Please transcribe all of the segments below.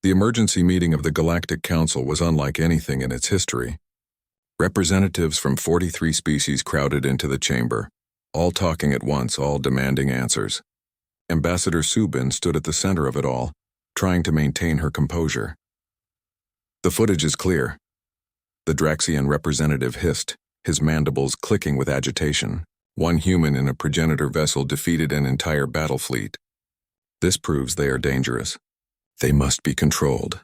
The emergency meeting of the Galactic Council was unlike anything in its history. Representatives from 43 species crowded into the chamber, all talking at once, all demanding answers. Ambassador Subin stood at the center of it all, trying to maintain her composure. "The footage is clear," the Draxian representative hissed, his mandibles clicking with agitation. "One human in a progenitor vessel defeated an entire battle fleet. This proves they are dangerous. They must be controlled,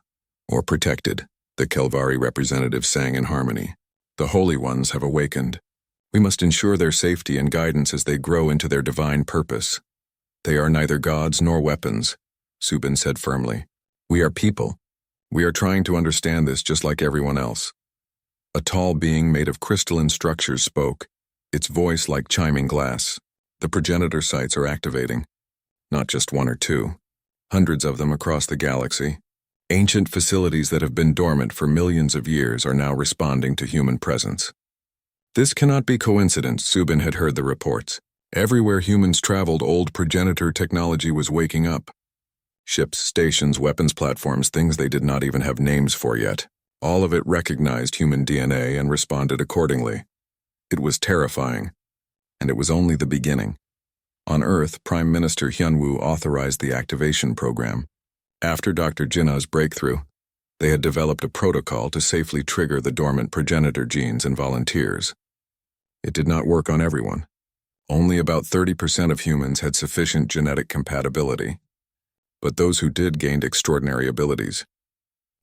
or protected," the Kelvari representative sang in harmony. "The Holy Ones have awakened. We must ensure their safety and guidance as they grow into their divine purpose." "They are neither gods nor weapons," Subin said firmly. "We are people. We are trying to understand this just like everyone else." A tall being made of crystalline structures spoke, its voice like chiming glass. "The progenitor sites are activating. Not just one or two. Hundreds of them across the galaxy. Ancient facilities that have been dormant for millions of years are now responding to human presence." This cannot be coincidence, Subin had heard the reports. Everywhere humans traveled, old progenitor technology was waking up. Ships, stations, weapons platforms, things they did not even have names for yet. All of it recognized human DNA and responded accordingly. It was terrifying, and it was only the beginning. On Earth, Prime Minister Hyunwoo authorized the activation program. After Dr. Jinnah's breakthrough, they had developed a protocol to safely trigger the dormant progenitor genes in volunteers. It did not work on everyone. Only about 30% of humans had sufficient genetic compatibility. But those who did gained extraordinary abilities.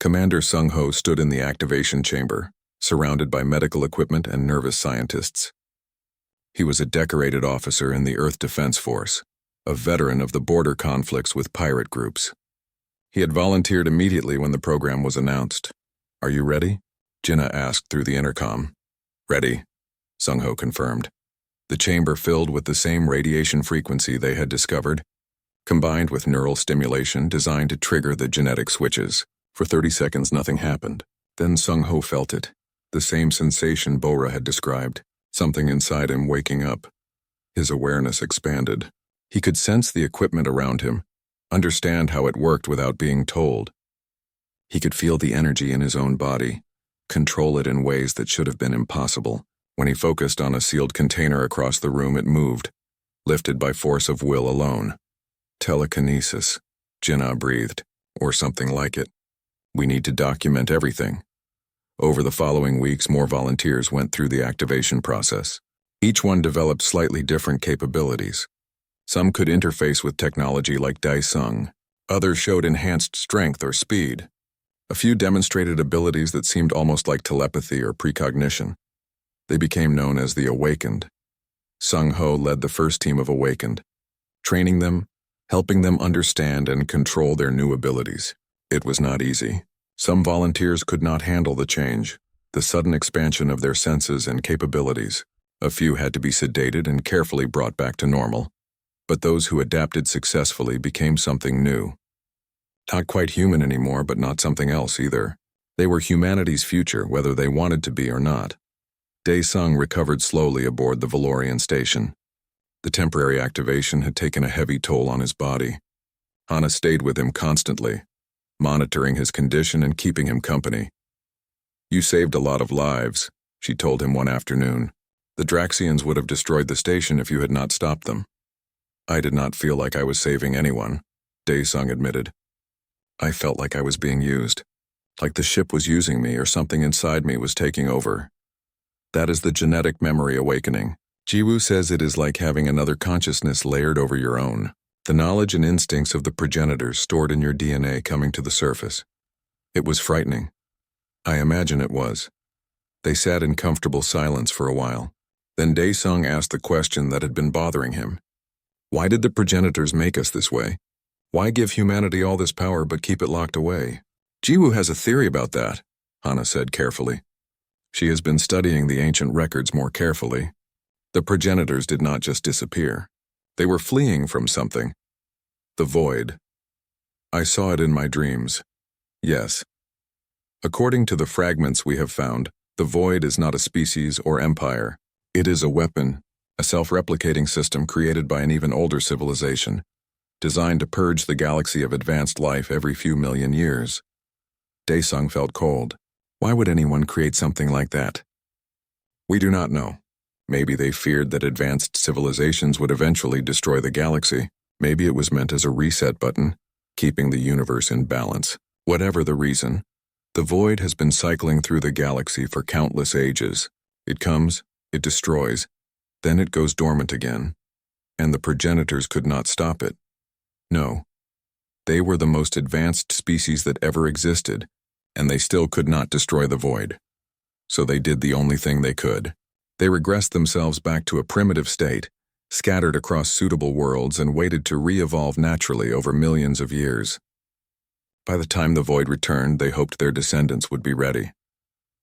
Commander Sung-ho stood in the activation chamber, surrounded by medical equipment and nervous scientists. He was a decorated officer in the Earth Defense Force, a veteran of the border conflicts with pirate groups. He had volunteered immediately when the program was announced. "Are you ready?" Jinnah asked through the intercom. "Ready," Sung-ho confirmed. The chamber filled with the same radiation frequency they had discovered, combined with neural stimulation designed to trigger the genetic switches. For 30 seconds nothing happened. Then Sung-ho felt it, the same sensation Bora had described, something inside him waking up. His awareness expanded. He could sense the equipment around him, understand how it worked without being told. He could feel the energy in his own body, control it in ways that should have been impossible. When he focused on a sealed container across the room, it moved, lifted by force of will alone. "Telekinesis," Jinnah breathed, "or something like it. We need to document everything." Over the following weeks, more volunteers went through the activation process. Each one developed slightly different capabilities. Some could interface with technology like Daesung. Others showed enhanced strength or speed. A few demonstrated abilities that seemed almost like telepathy or precognition. They became known as the Awakened. Sung-ho led the first team of Awakened, training them, helping them understand and control their new abilities. It was not easy. Some volunteers could not handle the change, the sudden expansion of their senses and capabilities. A few had to be sedated and carefully brought back to normal. But those who adapted successfully became something new. Not quite human anymore, but not something else either. They were humanity's future, whether they wanted to be or not. Daesung recovered slowly aboard the Valorian station. The temporary activation had taken a heavy toll on his body. Hana stayed with him constantly, monitoring his condition and keeping him company. "You saved a lot of lives," she told him one afternoon. "The Draxians would have destroyed the station if you had not stopped them." "I did not feel like I was saving anyone," Daesung admitted. "I felt like I was being used, like the ship was using me or something inside me was taking over. That is the genetic memory awakening. Jiwoo says it is like having another consciousness layered over your own. The knowledge and instincts of the progenitors stored in your DNA coming to the surface. It was frightening. I imagine it was." They sat in comfortable silence for a while. Then Daesung asked the question that had been bothering him. "Why did the progenitors make us this way? Why give humanity all this power but keep it locked away?" "Jiwoo has a theory about that," Hana said carefully. She has been studying the ancient records more carefully. The progenitors did not just disappear. They were fleeing from something. The void. I saw it in my dreams. Yes. According to the fragments we have found, the void is not a species or empire. It is a weapon, a self-replicating system created by an even older civilization. designed to purge the galaxy of advanced life every few million years. Daesung felt cold. Why would anyone create something like that? We do not know. Maybe they feared that advanced civilizations would eventually destroy the galaxy. Maybe it was meant as a reset button, keeping the universe in balance. Whatever the reason, the void has been cycling through the galaxy for countless ages. It comes, it destroys, then it goes dormant again, and the progenitors could not stop it. No. They were the most advanced species that ever existed, and they still could not destroy the void. So they did the only thing they could. They regressed themselves back to a primitive state, scattered across suitable worlds, and waited to re-evolve naturally over millions of years. By the time the void returned, they hoped their descendants would be ready.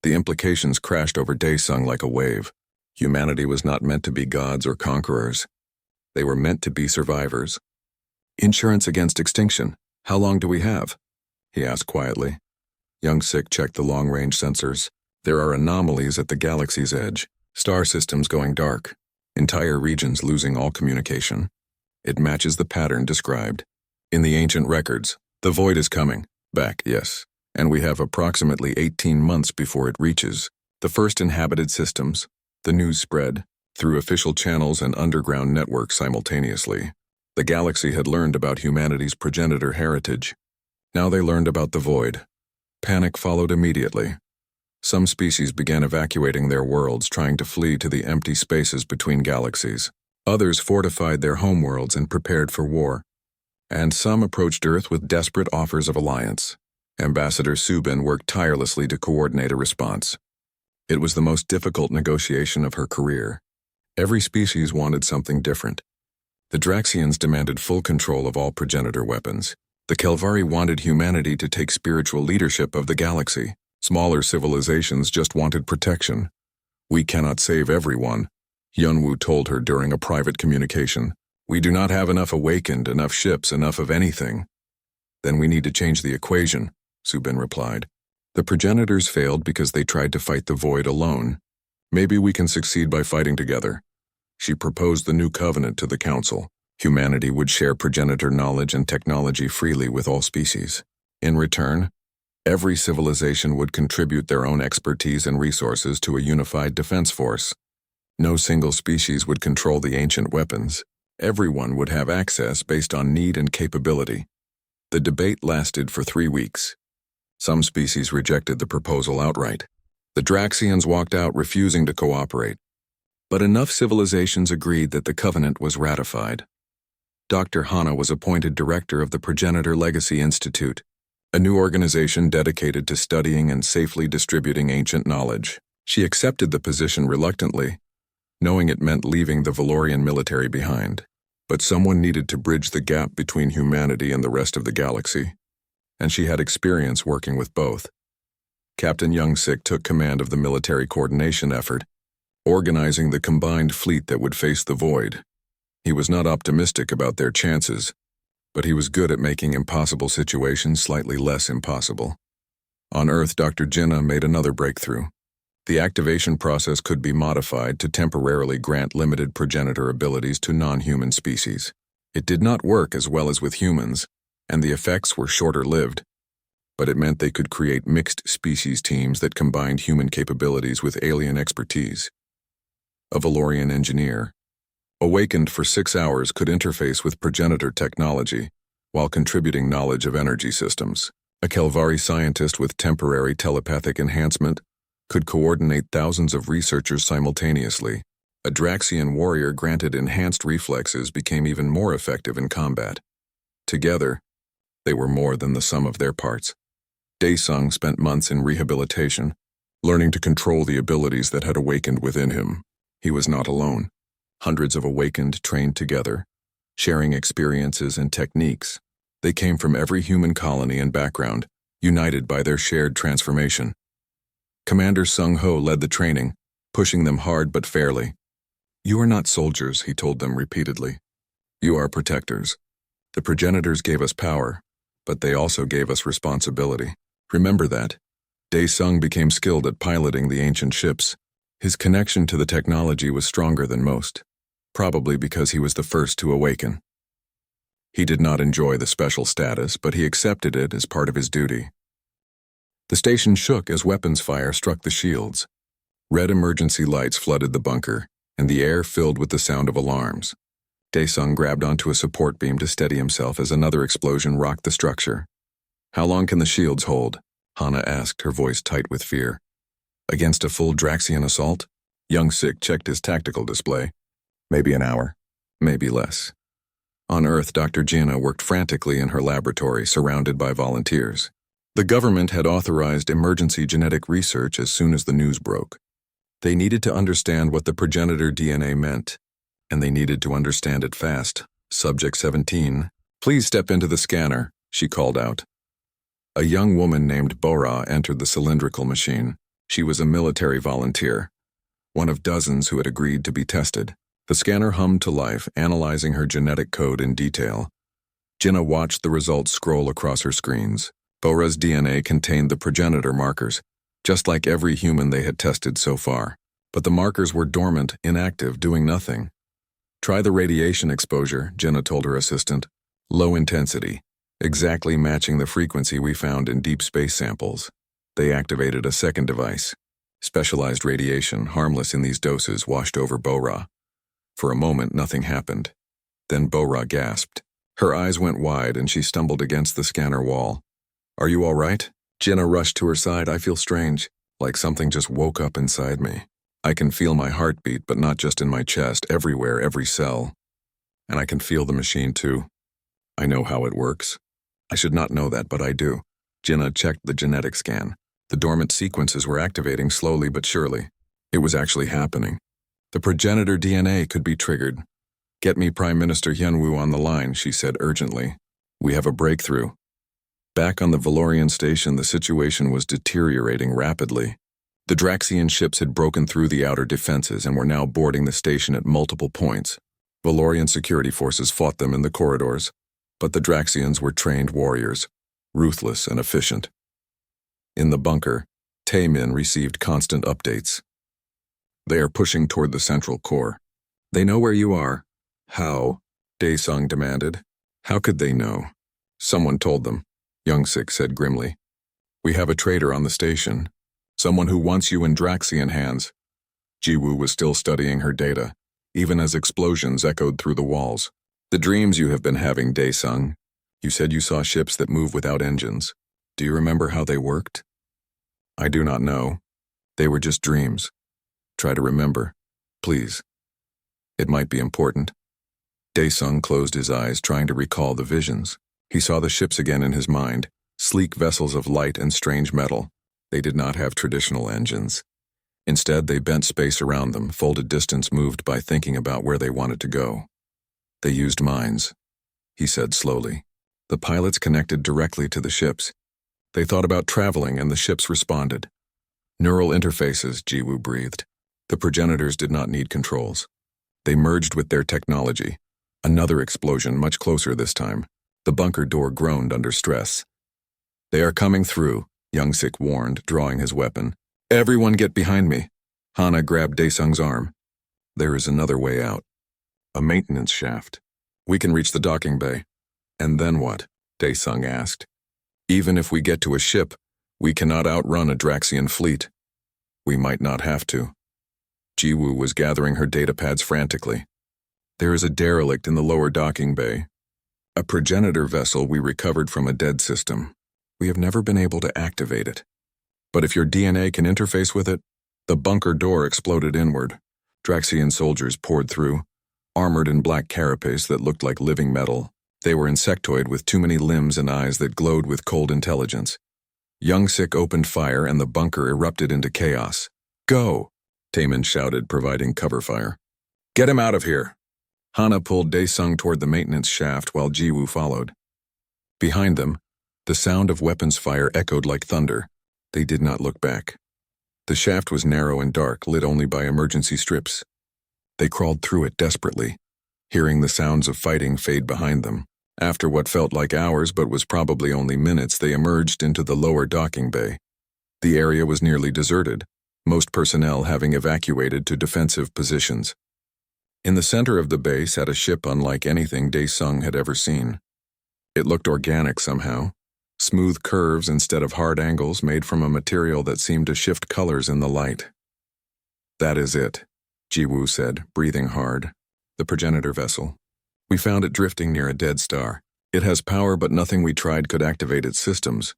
The implications crashed over Daesung like a wave. Humanity was not meant to be gods or conquerors. They were meant to be survivors. Insurance against extinction. How long do we have? He asked quietly. Young Sik checked the long-range sensors. There are anomalies at the galaxy's edge. Star systems going dark. Entire regions losing all communication. It matches the pattern described. In the ancient records, the void is coming. Back, yes. And we have approximately 18 months before it reaches the first inhabited systems. The news spread through official channels and underground networks simultaneously. The galaxy had learned about humanity's progenitor heritage. Now they learned about the void. Panic followed immediately. Some species began evacuating their worlds, trying to flee to the empty spaces between galaxies. Others fortified their homeworlds and prepared for war. And some approached Earth with desperate offers of alliance. Ambassador Subin worked tirelessly to coordinate a response. It was the most difficult negotiation of her career. Every species wanted something different. The Draxians demanded full control of all progenitor weapons. The Kelvari wanted humanity to take spiritual leadership of the galaxy. Smaller civilizations just wanted protection. We cannot save everyone, Yunwu told her during a private communication. We do not have enough awakened, enough ships, enough of anything. Then we need to change the equation, Subin replied. The progenitors failed because they tried to fight the void alone. Maybe we can succeed by fighting together. She proposed the new covenant to the council. Humanity would share progenitor knowledge and technology freely with all species. In return, every civilization would contribute their own expertise and resources to a unified defense force. No single species would control the ancient weapons. Everyone would have access based on need and capability. The debate lasted for 3 weeks. Some species rejected the proposal outright. The Draxians walked out, refusing to cooperate. But enough civilizations agreed that the covenant was ratified. Dr. Hana was appointed director of the Progenitor Legacy Institute, a new organization dedicated to studying and safely distributing ancient knowledge. She accepted the position reluctantly, knowing it meant leaving the Valorian military behind. But someone needed to bridge the gap between humanity and the rest of the galaxy, and she had experience working with both. Captain Young-Sik took command of the military coordination effort, organizing the combined fleet that would face the void. He was not optimistic about their chances, but he was good at making impossible situations slightly less impossible. On Earth, Dr. Jinnah made another breakthrough. The activation process could be modified to temporarily grant limited progenitor abilities to non-human species. It did not work as well as with humans, and the effects were shorter-lived, but it meant they could create mixed species teams that combined human capabilities with alien expertise. A Valorian engineer, awakened for 6 hours, could interface with progenitor technology while contributing knowledge of energy systems. A Kelvari scientist with temporary telepathic enhancement could coordinate thousands of researchers simultaneously. A Draxian warrior granted enhanced reflexes became even more effective in combat. Together, they were more than the sum of their parts. Daesung spent months in rehabilitation, learning to control the abilities that had awakened within him. He was not alone. Hundreds of awakened trained together, sharing experiences and techniques. They came from every human colony and background, united by their shared transformation. Commander Sung Ho led the training, pushing them hard but fairly. You are not soldiers, he told them repeatedly. You are protectors. The progenitors gave us power, but they also gave us responsibility. Remember that. Daesung became skilled at piloting the ancient ships. His connection to the technology was stronger than most, probably because he was the first to awaken. He did not enjoy the special status, but he accepted it as part of his duty. The station shook as weapons fire struck the shields. Red emergency lights flooded the bunker, and the air filled with the sound of alarms. Daesung grabbed onto a support beam to steady himself as another explosion rocked the structure. "How long can the shields hold?" Hana asked, her voice tight with fear. "Against a full Draxian assault?" Young-Sik checked his tactical display. "Maybe an hour. Maybe less." On Earth, Dr. Jina worked frantically in her laboratory, surrounded by volunteers. The government had authorized emergency genetic research as soon as the news broke. They needed to understand what the progenitor DNA meant, and they needed to understand it fast. Subject 17, "Please step into the scanner," she called out. A young woman named Bora entered the cylindrical machine. She was a military volunteer, one of dozens who had agreed to be tested. The scanner hummed to life, analyzing her genetic code in detail. Jina watched the results scroll across her screens. Bora's DNA contained the progenitor markers, just like every human they had tested so far. But the markers were dormant, inactive, doing nothing. "Try the radiation exposure," Jina told her assistant. "Low intensity, exactly matching the frequency we found in deep space samples." They activated a second device. Specialized radiation, harmless in these doses, washed over Bora. For a moment, nothing happened. Then Bora gasped. Her eyes went wide and she stumbled against the scanner wall. "Are you all right?" Jina rushed to her side. "I feel strange, like something just woke up inside me. I can feel my heartbeat, but not just in my chest, everywhere, every cell. And I can feel the machine too. I know how it works. I should not know that, but I do." Jina checked the genetic scan. The dormant sequences were activating slowly but surely. It was actually happening. The progenitor DNA could be triggered. "Get me Prime Minister Hyunwoo on the line," she said urgently. "We have a breakthrough." Back on the Valorian station, the situation was deteriorating rapidly. The Draxian ships had broken through the outer defenses and were now boarding the station at multiple points. Valorian security forces fought them in the corridors, but the Draxians were trained warriors, ruthless and efficient. In the bunker, Taemin received constant updates. "They are pushing toward the central core. They know where you are." "How?" Daesung demanded. "How could they know?" "Someone told them," Young-Sik said grimly. "We have a traitor on the station. Someone who wants you in Draxian hands." Jiwoo was still studying her data, even as explosions echoed through the walls. "The dreams you have been having, Daesung. You said you saw ships that move without engines. Do you remember how they worked?" "I do not know. They were just dreams. Try to remember, please. It might be important." Daesung closed his eyes, trying to recall the visions. He saw the ships again in his mind, sleek vessels of light and strange metal. They did not have traditional engines. Instead, they bent space around them, folded distance moved by thinking about where they wanted to go. "They used minds," he said slowly. "The pilots connected directly to the ships. They thought about traveling and the ships responded. Neural interfaces," Jiwoo breathed. "The progenitors did not need controls. They merged with their technology." Another explosion, much closer this time. The bunker door groaned under stress. "They are coming through," Young-Sik warned, drawing his weapon. "Everyone get behind me." Hana grabbed Daesung's arm. "There is another way out. A maintenance shaft. We can reach the docking bay." "And then what?" Daesung asked. "Even if we get to a ship, we cannot outrun a Draxian fleet." "We might not have to." Jiwoo was gathering her datapads frantically. "There is a derelict in the lower docking bay. A progenitor vessel we recovered from a dead system. We have never been able to activate it. But if your DNA can interface with it..." The bunker door exploded inward. Draxian soldiers poured through, armored in black carapace that looked like living metal. They were insectoid with too many limbs and eyes that glowed with cold intelligence. Young-Sik opened fire and the bunker erupted into chaos. "Go!" Taemin shouted, providing cover fire. "Get him out of here!" Hana pulled Daesung toward the maintenance shaft while Jiwoo followed. Behind them, the sound of weapons fire echoed like thunder. They did not look back. The shaft was narrow and dark, lit only by emergency strips. They crawled through it desperately, hearing the sounds of fighting fade behind them. After what felt like hours but was probably only minutes, they emerged into the lower docking bay. The area was nearly deserted, most personnel having evacuated to defensive positions. In the center of the bay sat a ship unlike anything Dae-sung had ever seen. It looked organic somehow, smooth curves instead of hard angles made from a material that seemed to shift colors in the light. "That is it," Ji-woo said, breathing hard. "The progenitor vessel. We found it drifting near a dead star. It has power, but nothing we tried could activate its systems.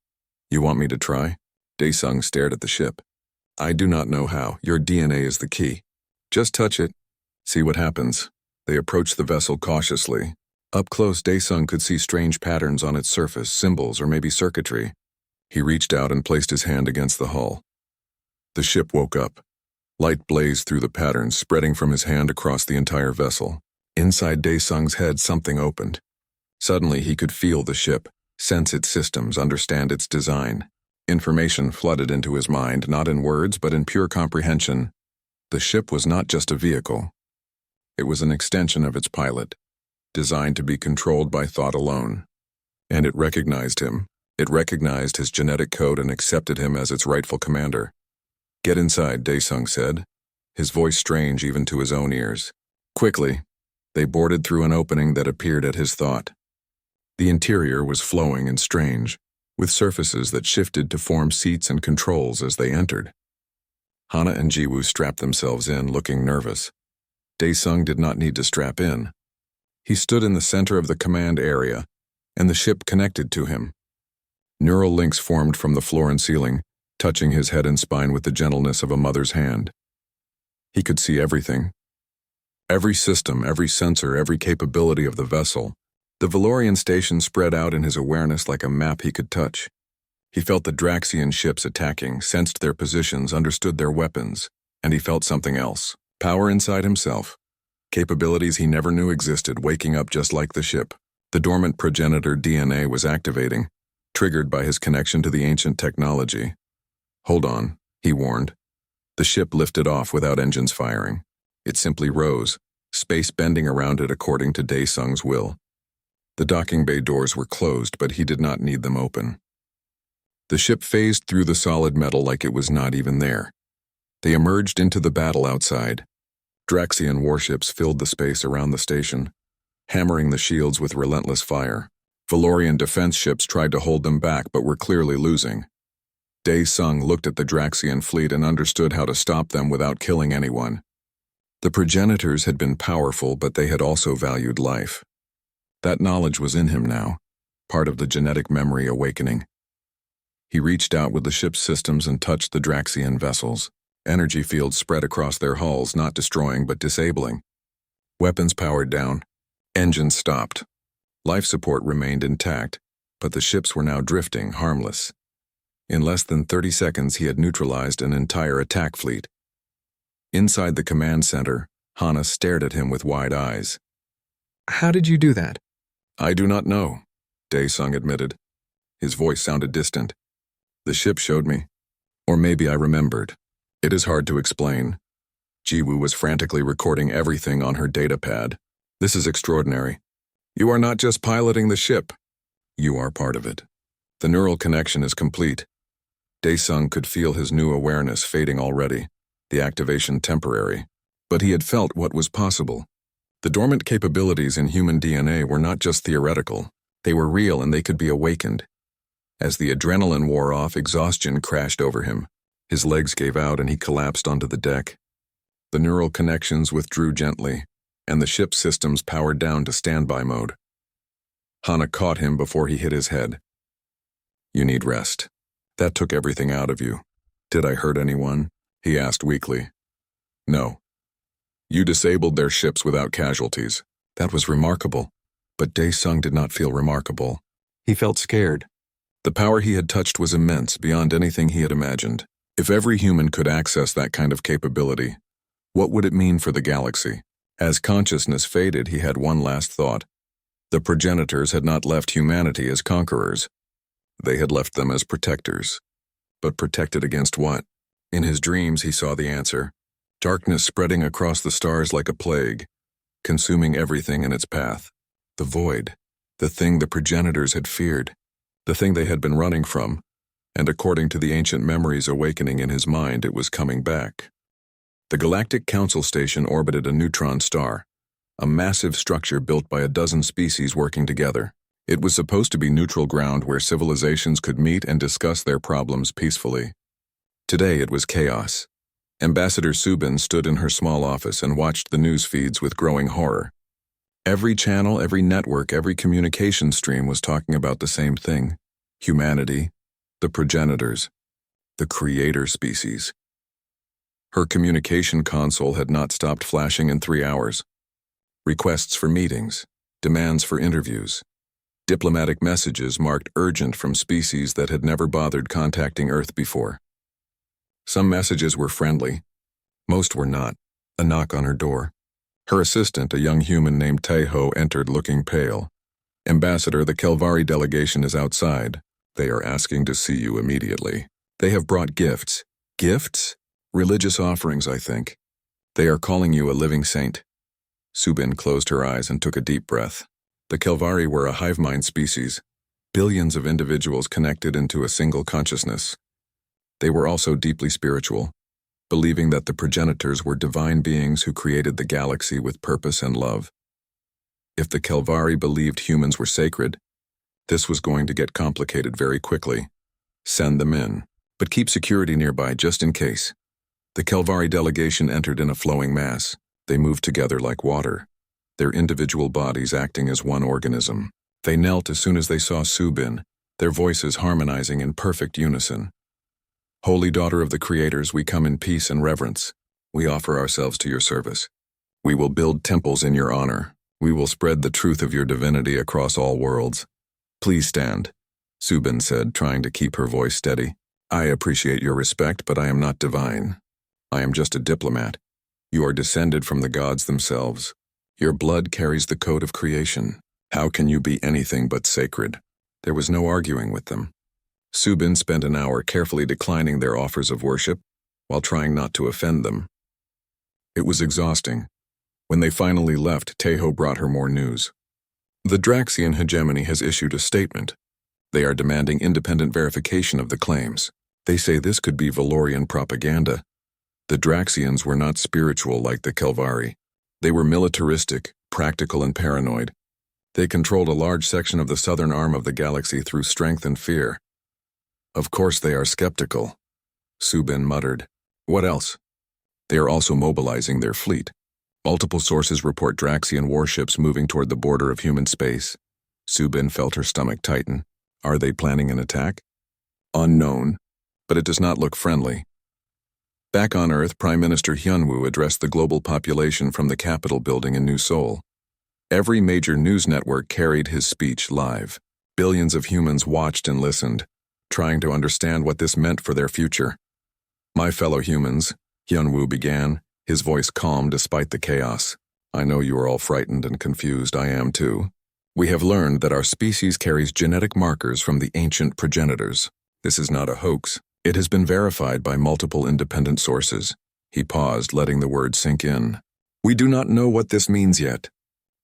You want me to try?" Dae-sung stared at the ship. "I do not know how. Your DNA is the key. Just touch it. See what happens." They approached the vessel cautiously. Up close, Dae-sung could see strange patterns on its surface, symbols or maybe circuitry. He reached out and placed his hand against the hull. The ship woke up. Light blazed through the patterns, spreading from his hand across the entire vessel. Inside Dae-sung's head, something opened. Suddenly, he could feel the ship, sense its systems, understand its design. Information flooded into his mind, not in words, but in pure comprehension. The ship was not just a vehicle. It was an extension of its pilot, designed to be controlled by thought alone. And it recognized him. It recognized his genetic code and accepted him as its rightful commander. "Get inside," Dae-sung said, his voice strange even to his own ears. Quickly, they boarded through an opening that appeared at his thought. The interior was flowing and strange, with surfaces that shifted to form seats and controls as they entered. Hana and Ji-woo strapped themselves in, looking nervous. Dae-sung did not need to strap in. He stood in the center of the command area, and the ship connected to him. Neural links formed from the floor and ceiling, touching his head and spine with the gentleness of a mother's hand. He could see everything. Every system, every sensor, every capability of the vessel. The Valorian station spread out in his awareness like a map he could touch. He felt the Draxian ships attacking, sensed their positions, understood their weapons, and he felt something else. Power inside himself. Capabilities he never knew existed, waking up just like the ship. The dormant progenitor DNA was activating, triggered by his connection to the ancient technology. "Hold on," he warned. The ship lifted off without engines firing. It simply rose, space bending around it according to Dae-sung's will. The docking bay doors were closed, but he did not need them open. The ship phased through the solid metal like it was not even there. They emerged into the battle outside. Draxian warships filled the space around the station, hammering the shields with relentless fire. Valorian defense ships tried to hold them back but were clearly losing. Dae-sung looked at the Draxian fleet and understood how to stop them without killing anyone. The progenitors had been powerful, but they had also valued life. That knowledge was in him now, part of the genetic memory awakening. He reached out with the ship's systems and touched the Draxian vessels. Energy fields spread across their hulls, not destroying but disabling. Weapons powered down. Engines stopped. Life support remained intact, but the ships were now drifting, harmless. In less than 30 seconds, he had neutralized an entire attack fleet. Inside the command center, Hana stared at him with wide eyes. "How did you do that?" "I do not know," Dae-sung admitted. His voice sounded distant. "The ship showed me. Or maybe I remembered. It is hard to explain." Ji-woo was frantically recording everything on her data pad. "This is extraordinary. You are not just piloting the ship. You are part of it. The neural connection is complete." Dae-sung could feel his new awareness fading already, the activation temporary. But he had felt what was possible. The dormant capabilities in human DNA were not just theoretical. They were real and they could be awakened. As the adrenaline wore off, exhaustion crashed over him. His legs gave out and he collapsed onto the deck. The neural connections withdrew gently, and the ship's systems powered down to standby mode. Hana caught him before he hit his head. "You need rest. That took everything out of you." "Did I hurt anyone?" he asked weakly. "No. You disabled their ships without casualties." That was remarkable. But Dae-sung did not feel remarkable. He felt scared. The power he had touched was immense, beyond anything he had imagined. If every human could access that kind of capability, what would it mean for the galaxy? As consciousness faded, he had one last thought. The progenitors had not left humanity as conquerors. They had left them as protectors. But protected against what? In his dreams, he saw the answer. Darkness spreading across the stars like a plague, consuming everything in its path. The void, the thing the progenitors had feared, the thing they had been running from, and according to the ancient memories awakening in his mind, it was coming back. The Galactic Council station orbited a neutron star, a massive structure built by a dozen species working together. It was supposed to be neutral ground where civilizations could meet and discuss their problems peacefully. Today it was chaos. Ambassador Subin stood in her small office and watched the news feeds with growing horror. Every channel, every network, every communication stream was talking about the same thing: humanity, the progenitors, the creator species. Her communication console had not stopped flashing in 3 hours. Requests for meetings, demands for interviews, diplomatic messages marked urgent from species that had never bothered contacting Earth before. Some messages were friendly, most were not. A knock on her door. Her assistant, a young human named Teho, entered looking pale. "Ambassador, the Kelvari delegation is outside. They are asking to see you immediately. They have brought gifts." "Gifts?" "Religious offerings, I think. They are calling you a living saint." Subin closed her eyes and took a deep breath. The Kelvari were a hive mind species, billions of individuals connected into a single consciousness. They were also deeply spiritual, believing that the progenitors were divine beings who created the galaxy with purpose and love. If the Kelvari believed humans were sacred, this was going to get complicated very quickly. Send them in, but keep security nearby just in case. The Kelvari delegation entered in a flowing mass. They moved together like water, their individual bodies acting as one organism. They knelt as soon as they saw Subin, their voices harmonizing in perfect unison. "Holy daughter of the creators, we come in peace and reverence. We offer ourselves to your service. We will build temples in your honor. We will spread the truth of your divinity across all worlds. Please stand," Subin said, trying to keep her voice steady. "I appreciate your respect, but I am not divine. I am just a diplomat. You are descended from the gods themselves. Your blood carries the code of creation. How can you be anything but sacred?" There was no arguing with them. Subin spent an hour carefully declining their offers of worship, while trying not to offend them. It was exhausting. When they finally left, Teho brought her more news. "The Draxian hegemony has issued a statement. They are demanding independent verification of the claims. They say this could be Valorian propaganda. The Draxians were not spiritual like the Kelvari. They were militaristic, practical, and paranoid. They controlled a large section of the southern arm of the galaxy through strength and fear. Of course they are skeptical," Subin muttered. "What else?" "They are also mobilizing their fleet. Multiple sources report Draxian warships moving toward the border of human space." Subin felt her stomach tighten. "Are they planning an attack?" "Unknown, but it does not look friendly." Back on Earth, Prime Minister Hyunwoo addressed the global population from the Capitol building in New Seoul. Every major news network carried his speech live. Billions of humans watched and listened, trying to understand what this meant for their future. "My fellow humans," Hyunwoo began, his voice calm despite the chaos. "I know you are all frightened and confused. I am too. We have learned that our species carries genetic markers from the ancient progenitors. This is not a hoax. It has been verified by multiple independent sources." He paused, letting the words sink in. "We do not know what this means yet.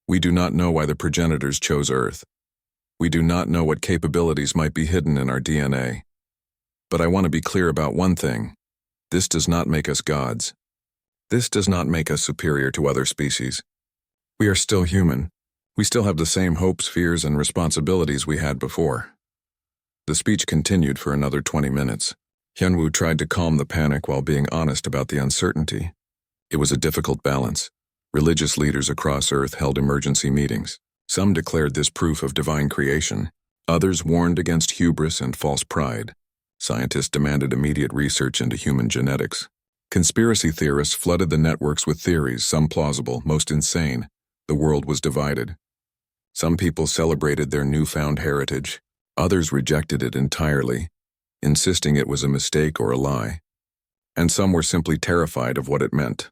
We do not know why the progenitors chose Earth. We do not know what capabilities might be hidden in our DNA. But I want to be clear about one thing. This does not make us gods. This does not make us superior to other species. We are still human. We still have the same hopes, fears, and responsibilities we had before." The speech continued for another 20 minutes. Hyunwoo tried to calm the panic while being honest about the uncertainty. It was a difficult balance. Religious leaders across Earth held emergency meetings. Some declared this proof of divine creation. Others warned against hubris and false pride. Scientists demanded immediate research into human genetics. Conspiracy theorists flooded the networks with theories, some plausible, most insane. The world was divided. Some people celebrated their newfound heritage. Others rejected it entirely, insisting it was a mistake or a lie. And some were simply terrified of what it meant.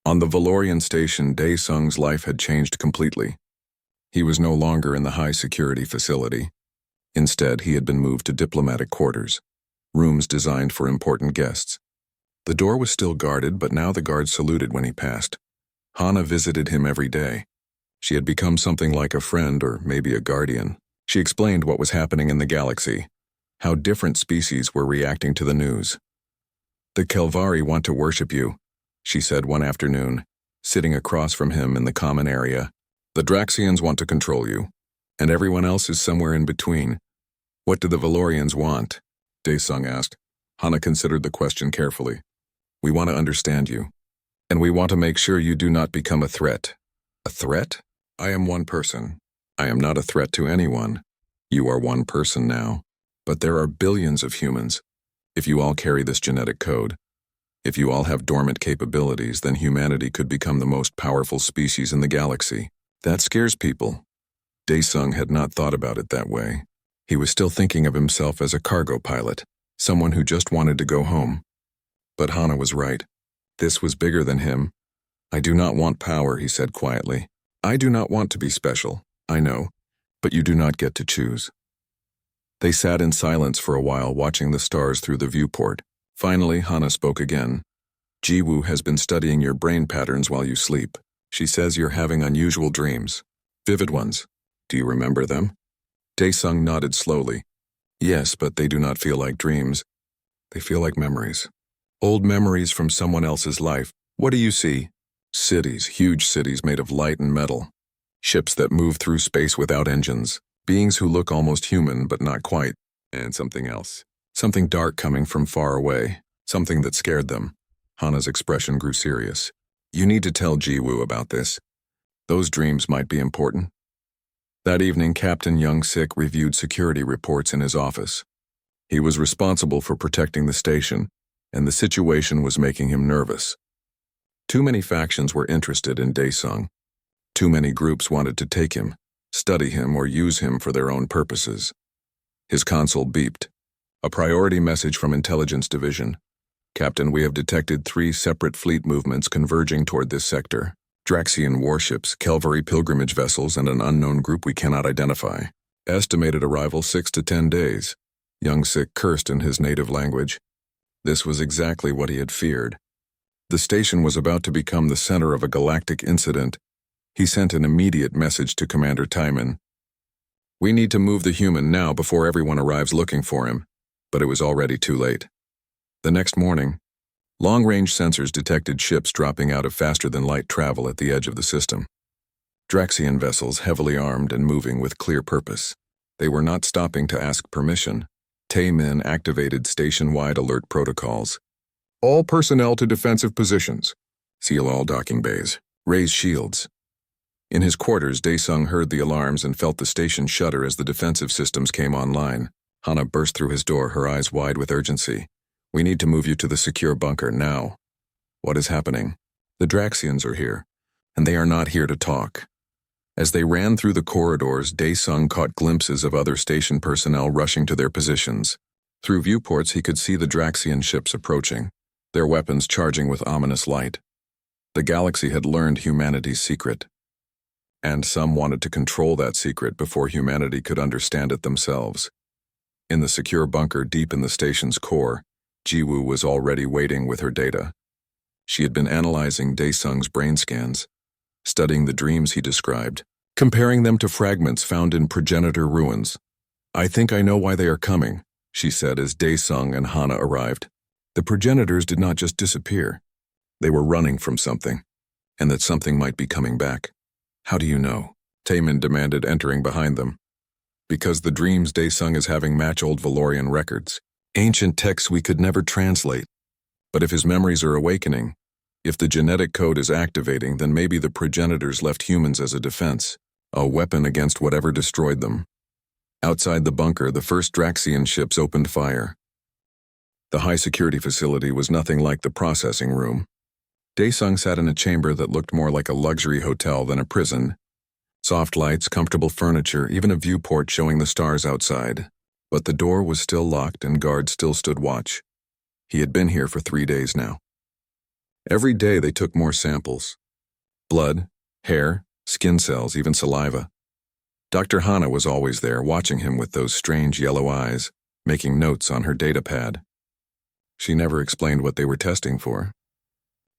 On the Valorian station, Dae-sung's life had changed completely. He was no longer in the high-security facility. Instead, he had been moved to diplomatic quarters, rooms designed for important guests. The door was still guarded, but now the guards saluted when he passed. Hana visited him every day. She had become something like a friend or maybe a guardian. She explained what was happening in the galaxy, how different species were reacting to the news. "The Kelvari want to worship you," she said one afternoon. sitting across from him in the common area. The Draxians want to control you, and everyone else is somewhere in between. What do the Valorians want? Daesung asked. Hana considered the question carefully. We want to understand you, and we want to make sure you do not become a threat. A threat? I am one person. I am not a threat to anyone. You are one person now. But there are billions of humans. If you all carry this genetic code, if you all have dormant capabilities, then humanity could become the most powerful species in the galaxy. That scares people. Daesung had not thought about it that way. He was still thinking of himself as a cargo pilot, someone who just wanted to go home. But Hana was right. This was bigger than him. I do not want power, he said quietly. I do not want to be special, I know, but you do not get to choose. They sat in silence for a while, watching the stars through the viewport. Finally, Hana spoke again. Jiwoo has been studying your brain patterns while you sleep. She says you're having unusual dreams. Vivid ones. Do you remember them? Daesung nodded slowly. Yes, but they do not feel like dreams. They feel like memories. Old memories from someone else's life. What do you see? Cities, huge cities made of light and metal. Ships that move through space without engines. Beings who look almost human but not quite. And something else. Something dark coming from far away. Something that scared them. Hana's expression grew serious. You need to tell Jiwoo about this. Those dreams might be important. That evening, Captain Young-sik reviewed security reports in his office. He was responsible for protecting the station, and the situation was making him nervous. Too many factions were interested in Daesung. Too many groups wanted to take him, study him, or use him for their own purposes. His console beeped. A priority message from Intelligence Division. Captain, we have detected 3 separate fleet movements converging toward this sector. Draxian warships, Calvary pilgrimage vessels, and an unknown group we cannot identify. Estimated arrival 6 to 10 days. Young-sik cursed in his native language. This was exactly what he had feared. The station was about to become the center of a galactic incident. He sent an immediate message to Commander Taiman. We need to move the human now before everyone arrives looking for him. But it was already too late. The next morning, long-range sensors detected ships dropping out of faster-than-light travel at the edge of the system. Draxian vessels, heavily armed and moving with clear purpose. They were not stopping to ask permission. Taiman activated station-wide alert protocols. All personnel to defensive positions. Seal all docking bays. Raise shields. In his quarters, Daesung heard the alarms and felt the station shudder as the defensive systems came online. Hana burst through his door, her eyes wide with urgency. We need to move you to the secure bunker now. What is happening? The Draxians are here, and they are not here to talk. As they ran through the corridors, Daesung caught glimpses of other station personnel rushing to their positions. Through viewports, he could see the Draxian ships approaching, their weapons charging with ominous light. The galaxy had learned humanity's secret, and some wanted to control that secret before humanity could understand it themselves. In the secure bunker deep in the station's core, Jiwoo was already waiting with her data. She had been analyzing Daesung's brain scans, studying the dreams he described, comparing them to fragments found in progenitor ruins. I think I know why they are coming, she said as Daesung and Hana arrived. The progenitors did not just disappear. They were running from something, and that something might be coming back. How do you know? Taiman demanded, entering behind them. Because the dreams Daesung is having match old Valorian records. Ancient texts we could never translate. But if his memories are awakening, if the genetic code is activating, then maybe the progenitors left humans as a defense, a weapon against whatever destroyed them. Outside the bunker, the first Draxian ships opened fire. The high-security facility was nothing like the processing room. Daesung sat in a chamber that looked more like a luxury hotel than a prison. Soft lights, comfortable furniture, even a viewport showing the stars outside. But the door was still locked and guards still stood watch. He had been here for 3 days now. Every day they took more samples. Blood, hair, skin cells, even saliva. Dr. Hana was always there, watching him with those strange yellow eyes, making notes on her data pad. She never explained what they were testing for.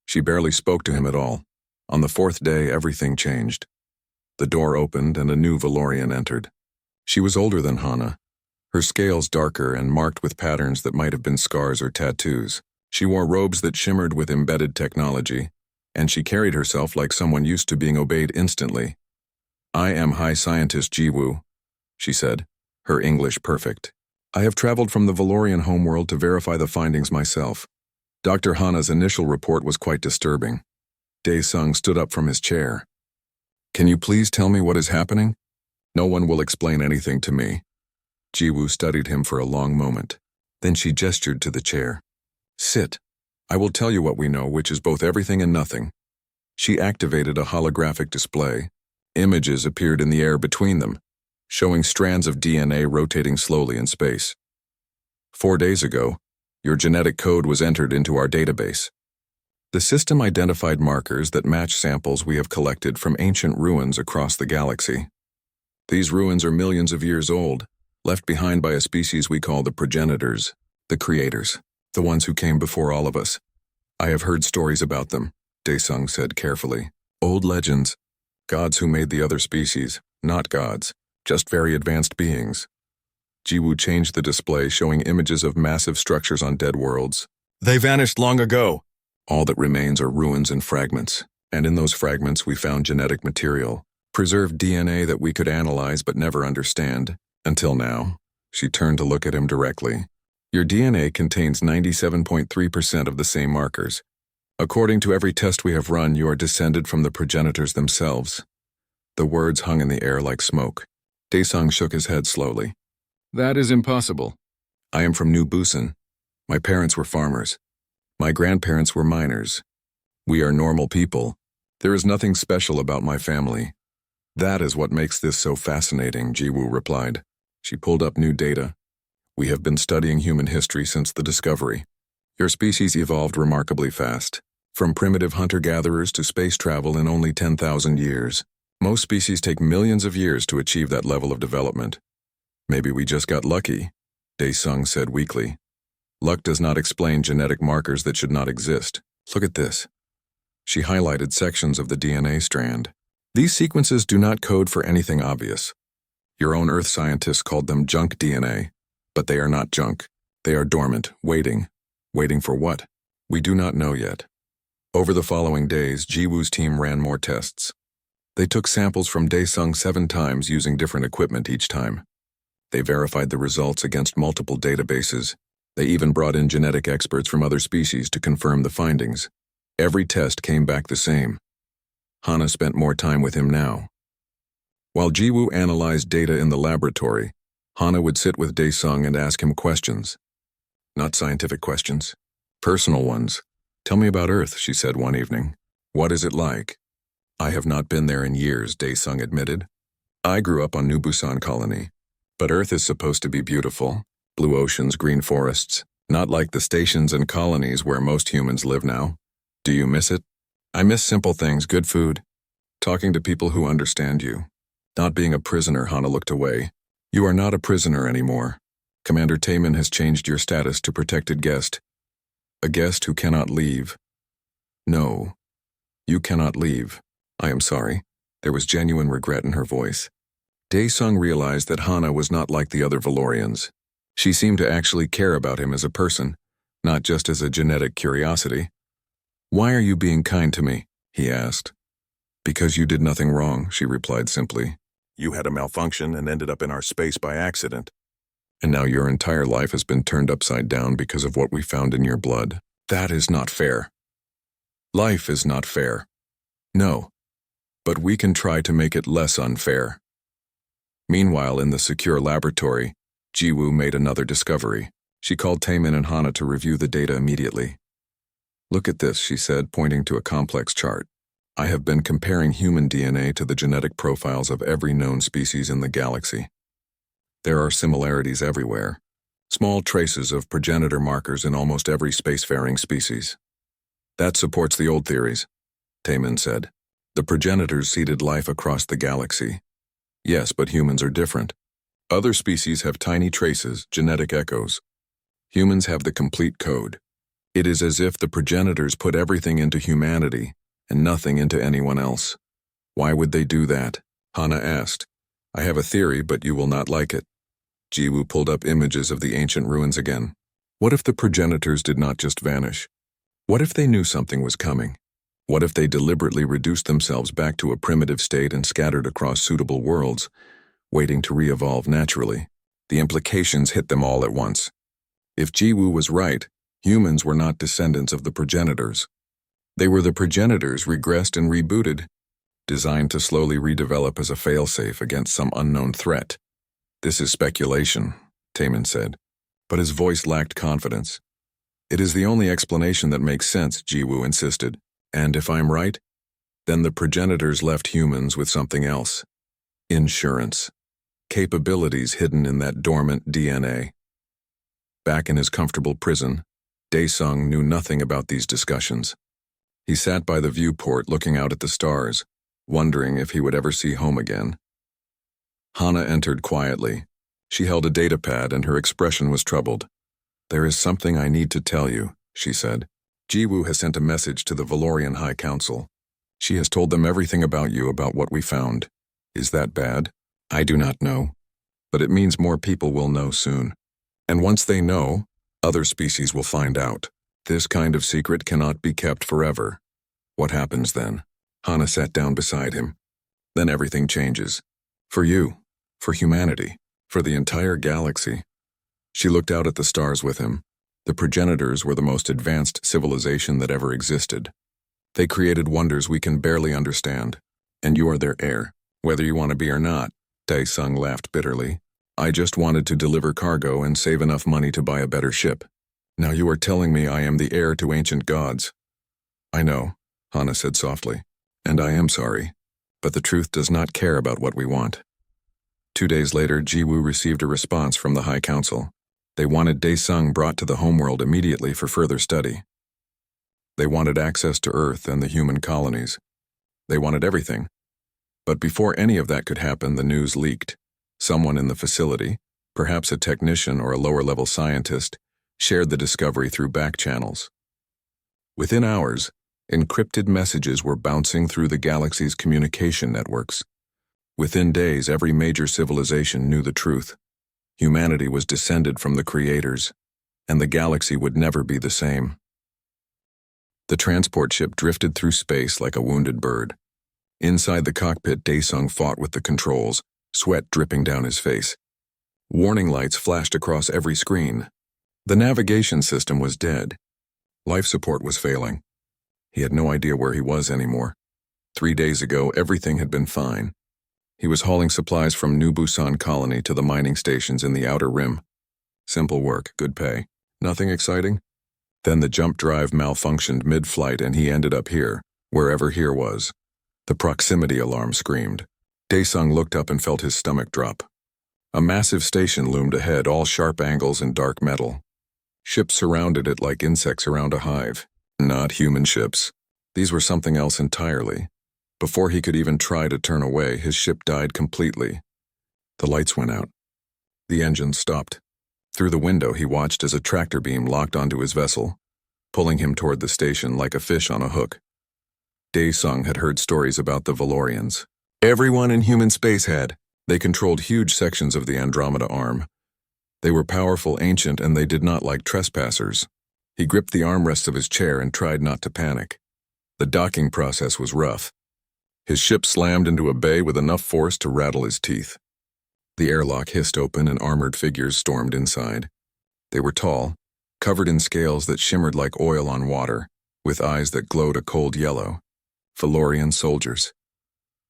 She barely spoke to him at all. On the 4th day, everything changed. The door opened and a new Valorian entered. She was older than Hana, her scales darker and marked with patterns that might have been scars or tattoos. She wore robes that shimmered with embedded technology, and she carried herself like someone used to being obeyed instantly. "I am High Scientist Jiwoo," she said, her English perfect. "I have traveled from the Valorian homeworld to verify the findings myself." Dr. Hana's initial report was quite disturbing. Dae-sung stood up from his chair. "Can you please tell me what is happening?" "No one will explain anything to me." Jiwoo studied him for a long moment. Then she gestured to the chair. "Sit. I will tell you what we know, which is both everything and nothing." She activated a holographic display. Images appeared in the air between them, showing strands of DNA rotating slowly in space. 4 days ago, your genetic code was entered into our database. The system identified markers that match samples we have collected from ancient ruins across the galaxy. These ruins are millions of years old, left behind by a species we call the progenitors, the creators, the ones who came before all of us. "I have heard stories about them," Dae-sung said carefully. "Old legends. Gods who made the other species, not gods, just very advanced beings." Jiwoo changed the display, showing images of massive structures on dead worlds. "They vanished long ago. All that remains are ruins and fragments, and in those fragments we found genetic material, preserved DNA that we could analyze but never understand. Until now." She turned to look at him directly. "Your DNA contains 97.3% of the same markers. According to every test we have run, you are descended from the progenitors themselves." The words hung in the air like smoke. Dae-sung shook his head slowly. "That is impossible. I am from New Busan. My parents were farmers. My grandparents were miners. We are normal people. There is nothing special about my family." "That is what makes this so fascinating," Jiwoo replied. She pulled up new data. "We have been studying human history since the discovery. Your species evolved remarkably fast, from primitive hunter-gatherers to space travel in only 10,000 years. Most species take millions of years to achieve that level of development. Maybe we just got lucky," Dae-sung said weakly. "Luck does not explain genetic markers that should not exist. Look at this." She highlighted sections of the DNA strand. "These sequences do not code for anything obvious. Your own Earth scientists called them junk DNA, but they are not junk. They are dormant, waiting. Waiting for what? We do not know yet." Over the following days, Jiwoo's team ran more tests. They took samples from Dae-sung 7 times using different equipment each time. They verified the results against multiple databases. They even brought in genetic experts from other species to confirm the findings. Every test came back the same. Hana spent more time with him now. While Jiwoo analyzed data in the laboratory, Hana would sit with Dae-sung and ask him questions. Not scientific questions, personal ones. "Tell me about Earth," she said one evening. "What is it like?" "I have not been there in years," Dae-sung admitted. "I grew up on New Busan Colony. But Earth is supposed to be beautiful. Blue oceans, green forests, not like the stations and colonies where most humans live now. Do you miss it?" "I miss simple things, good food. Talking to people who understand you. Not being a prisoner." Hana looked away. "You are not a prisoner anymore. Commander Taemin has changed your status to protected guest. A guest who cannot leave." "No, you cannot leave. I am sorry." There was genuine regret in her voice. Dae-sung realized that Hana was not like the other Valorians. She seemed to actually care about him as a person, not just as a genetic curiosity. "Why are you being kind to me?" he asked. "Because you did nothing wrong," she replied simply. "You had a malfunction and ended up in our space by accident. And now your entire life has been turned upside down because of what we found in your blood. That is not fair. Life is not fair. No. But we can try to make it less unfair." Meanwhile, in the secure laboratory, Jiwoo made another discovery. She called Taemin and Hana to review the data immediately. "Look at this," she said, pointing to a complex chart. "I have been comparing human DNA to the genetic profiles of every known species in the galaxy. There are similarities everywhere, small traces of progenitor markers in almost every spacefaring species. That supports the old theories," Taemin said. "The progenitors seeded life across the galaxy. Yes, but humans are different. Other species have tiny traces, genetic echoes. Humans have the complete code. It is as if the progenitors put everything into humanity and nothing into anyone else." "Why would they do that?" Hana asked. "I have a theory, but you will not like it." Jiwoo pulled up images of the ancient ruins again. "What if the progenitors did not just vanish? What if they knew something was coming? What if they deliberately reduced themselves back to a primitive state and scattered across suitable worlds, waiting to re-evolve naturally? The implications hit them all at once. If Jiwoo was right, humans were not descendants of the progenitors. They were the progenitors regressed and rebooted, designed to slowly redevelop as a failsafe against some unknown threat. This is speculation, Taemin said, but his voice lacked confidence. It is the only explanation that makes sense, Jiwoo insisted. And if I'm right, then the progenitors left humans with something else. Insurance. Capabilities hidden in that dormant DNA. Back in his comfortable prison, Daesung knew nothing about these discussions. He sat by the viewport looking out at the stars, wondering if he would ever see home again. Hana entered quietly. She held a datapad and her expression was troubled. "There is something I need to tell you," she said. "Jiwoo has sent a message to the Valorian High Council. She has told them everything about you, about what we found. Is that bad? I do not know. But it means more people will know soon. And once they know, other species will find out. This kind of secret cannot be kept forever." "What happens then?" Hana sat down beside him. "Then everything changes. For you, for humanity, for the entire galaxy." She looked out at the stars with him. The progenitors were the most advanced civilization that ever existed. They created wonders we can barely understand. And you are their heir, whether you want to be or not. Daesung laughed bitterly. "I just wanted to deliver cargo and save enough money to buy a better ship. Now you are telling me I am the heir to ancient gods." "I know," Hana said softly, "and I am sorry. But the truth does not care about what we want." 2 days later, Jiwoo received a response from the High Council. They wanted Daesung brought to the homeworld immediately for further study. They wanted access to Earth and the human colonies. They wanted everything. But before any of that could happen, the news leaked. Someone in the facility, perhaps a technician or a lower-level scientist, shared the discovery through back channels. Within hours, encrypted messages were bouncing through the galaxy's communication networks. Within days, every major civilization knew the truth. Humanity was descended from the creators, and the galaxy would never be the same. The transport ship drifted through space like a wounded bird. Inside the cockpit, Daesung fought with the controls, sweat dripping down his face. Warning lights flashed across every screen. The navigation system was dead. Life support was failing. He had no idea where he was anymore. 3 days ago, everything had been fine. He was hauling supplies from New Busan Colony to the mining stations in the Outer Rim. Simple work, good pay. Nothing exciting? Then the jump drive malfunctioned mid-flight and he ended up here, wherever here was. The proximity alarm screamed. Daesung looked up and felt his stomach drop. A massive station loomed ahead, all sharp angles and dark metal. Ships surrounded it like insects around a hive. Not human ships. These were something else entirely. Before he could even try to turn away, his ship died completely. The lights went out. The engine stopped. Through the window, he watched as a tractor beam locked onto his vessel, pulling him toward the station like a fish on a hook. Daesung had heard stories about the Valorians. Everyone in human space had. They controlled huge sections of the Andromeda Arm. They were powerful, ancient, and they did not like trespassers. He gripped the armrests of his chair and tried not to panic. The docking process was rough. His ship slammed into a bay with enough force to rattle his teeth. The airlock hissed open and armored figures stormed inside. They were tall, covered in scales that shimmered like oil on water, with eyes that glowed a cold yellow. Valorian soldiers.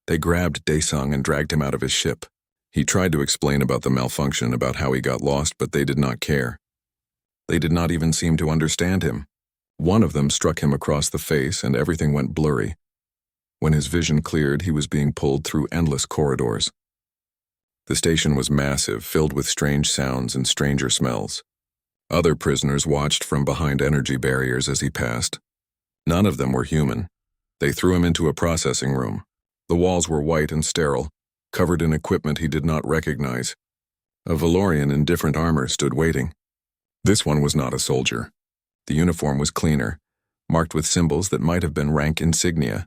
They grabbed Daesung and dragged him out of his ship. He tried to explain about the malfunction, about how he got lost, but they did not care. They did not even seem to understand him. One of them struck him across the face and everything went blurry. When his vision cleared, he was being pulled through endless corridors. The station was massive, filled with strange sounds and stranger smells. Other prisoners watched from behind energy barriers as he passed. None of them were human. They threw him into a processing room. The walls were white and sterile, covered in equipment he did not recognize. A Valorian in different armor stood waiting. This one was not a soldier. The uniform was cleaner, marked with symbols that might have been rank insignia.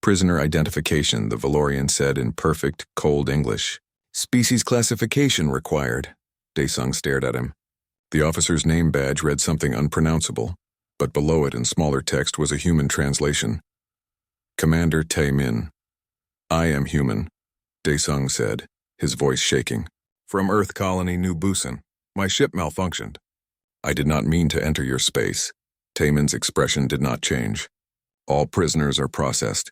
"Prisoner identification," the Valorian said in perfect, cold English. "Species classification required." Daesung stared at him. The officer's name badge read something unpronounceable, but below it in smaller text was a human translation. Commander Tae-min. I am human, Dae-sung said, his voice shaking. From Earth Colony New Busan, my ship malfunctioned. I did not mean to enter your space. Taemin's expression did not change. All prisoners are processed.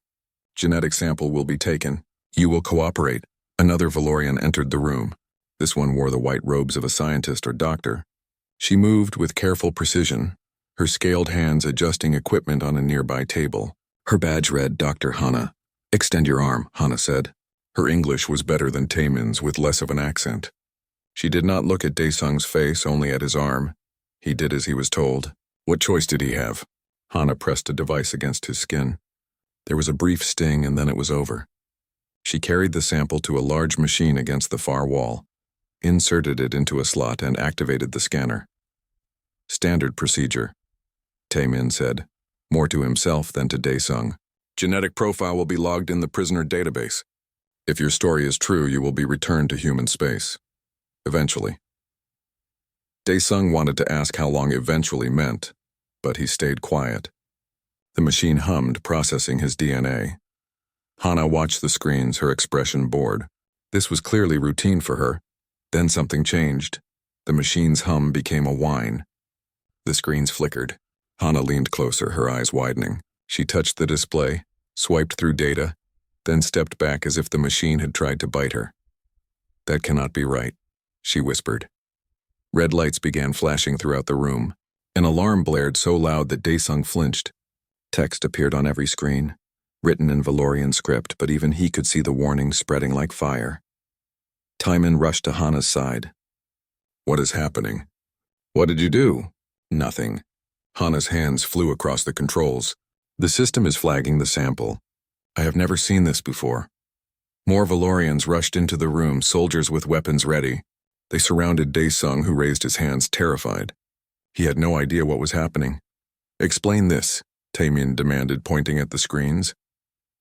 Genetic sample will be taken. You will cooperate. Another Valorian entered the room. This one wore the white robes of a scientist or doctor. She moved with careful precision, her scaled hands adjusting equipment on a nearby table. Her badge read Dr. Hana. Extend your arm, Hana said. Her English was better than Taemin's with less of an accent. She did not look at Dae-sung's face, only at his arm. He did as he was told. What choice did he have? Hana pressed a device against his skin. There was a brief sting and then it was over. She carried the sample to a large machine against the far wall, inserted it into a slot and activated the scanner. Standard procedure, Tae-min said, more to himself than to Dae-sung. Genetic profile will be logged in the prisoner database. If your story is true, you will be returned to human space. Eventually. Dae-sung wanted to ask how long eventually meant, but he stayed quiet. The machine hummed, processing his DNA. Hana watched the screens, her expression bored. This was clearly routine for her. Then something changed. The machine's hum became a whine. The screens flickered. Hana leaned closer, her eyes widening. She touched the display, swiped through data, then stepped back as if the machine had tried to bite her. That cannot be right, she whispered. Red lights began flashing throughout the room. An alarm blared so loud that Dae-sung flinched. Text appeared on every screen, written in Valorian script, but even he could see the warning spreading like fire. Tae-min rushed to Hana's side. What is happening? What did you do? Nothing. Hana's hands flew across the controls. The system is flagging the sample. I have never seen this before. More Valorians rushed into the room, soldiers with weapons ready. They surrounded Dae-sung, who raised his hands, terrified. He had no idea what was happening. Explain this, Tae-min demanded, pointing at the screens.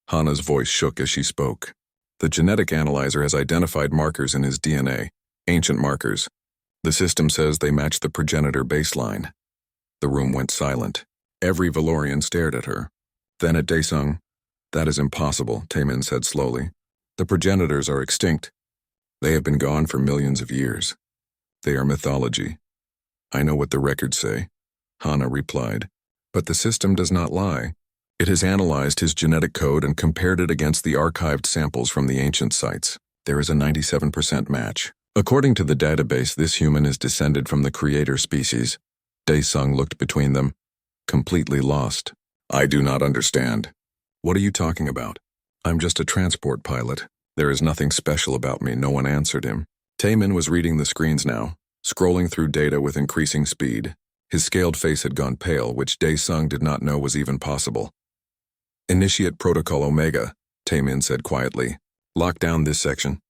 Hana's voice shook as she spoke. The genetic analyzer has identified markers in his DNA, ancient markers. The system says they match the progenitor baseline. The room went silent. Every Valorian stared at her. Then at Dae-sung. That is impossible, Tae-min said slowly. The progenitors are extinct. They have been gone for millions of years. They are mythology. I know what the records say, Hana replied. But the system does not lie. It has analyzed his genetic code and compared it against the archived samples from the ancient sites. There is a 97% match. According to the database, this human is descended from the creator species. Dae-sung looked between them, completely lost. I do not understand. What are you talking about? I'm just a transport pilot. There is nothing special about me. No one answered him. Tae-min was reading the screens now, scrolling through data with increasing speed. His scaled face had gone pale, which Dae-sung did not know was even possible. Initiate Protocol Omega, Tae-min said quietly. Lock down this section.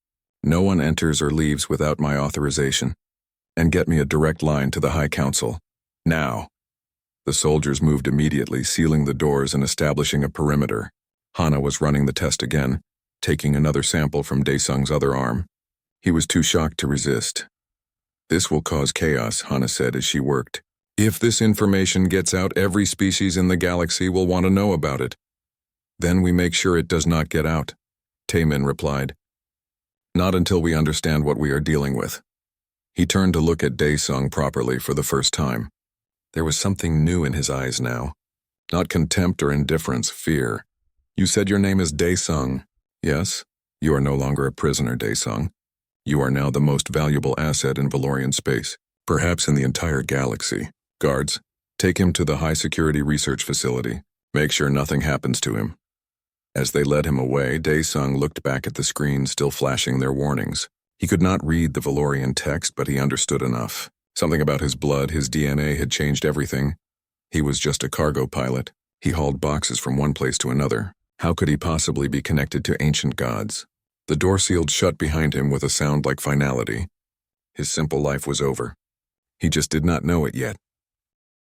No one enters or leaves without my authorization. And get me a direct line to the High Council. Now. The soldiers moved immediately, sealing the doors and establishing a perimeter. Hana was running the test again, taking another sample from Dae-sung's other arm. He was too shocked to resist. This will cause chaos, Hana said as she worked. If this information gets out, every species in the galaxy will want to know about it. Then we make sure it does not get out, Tae-min replied. Not until we understand what we are dealing with. He turned to look at Dae-sung properly for the first time. There was something new in his eyes now. Not contempt or indifference, fear. You said your name is Dae-sung. Yes, you are no longer a prisoner, Dae-sung. You are now the most valuable asset in Valorian space, perhaps in the entire galaxy. Guards, take him to the high-security research facility. Make sure nothing happens to him. As they led him away, Dae-sung looked back at the screen, still flashing their warnings. He could not read the Valorian text, but he understood enough. Something about his blood, his DNA had changed everything. He was just a cargo pilot. He hauled boxes from one place to another. How could he possibly be connected to ancient gods? The door sealed shut behind him with a sound like finality. His simple life was over. He just did not know it yet.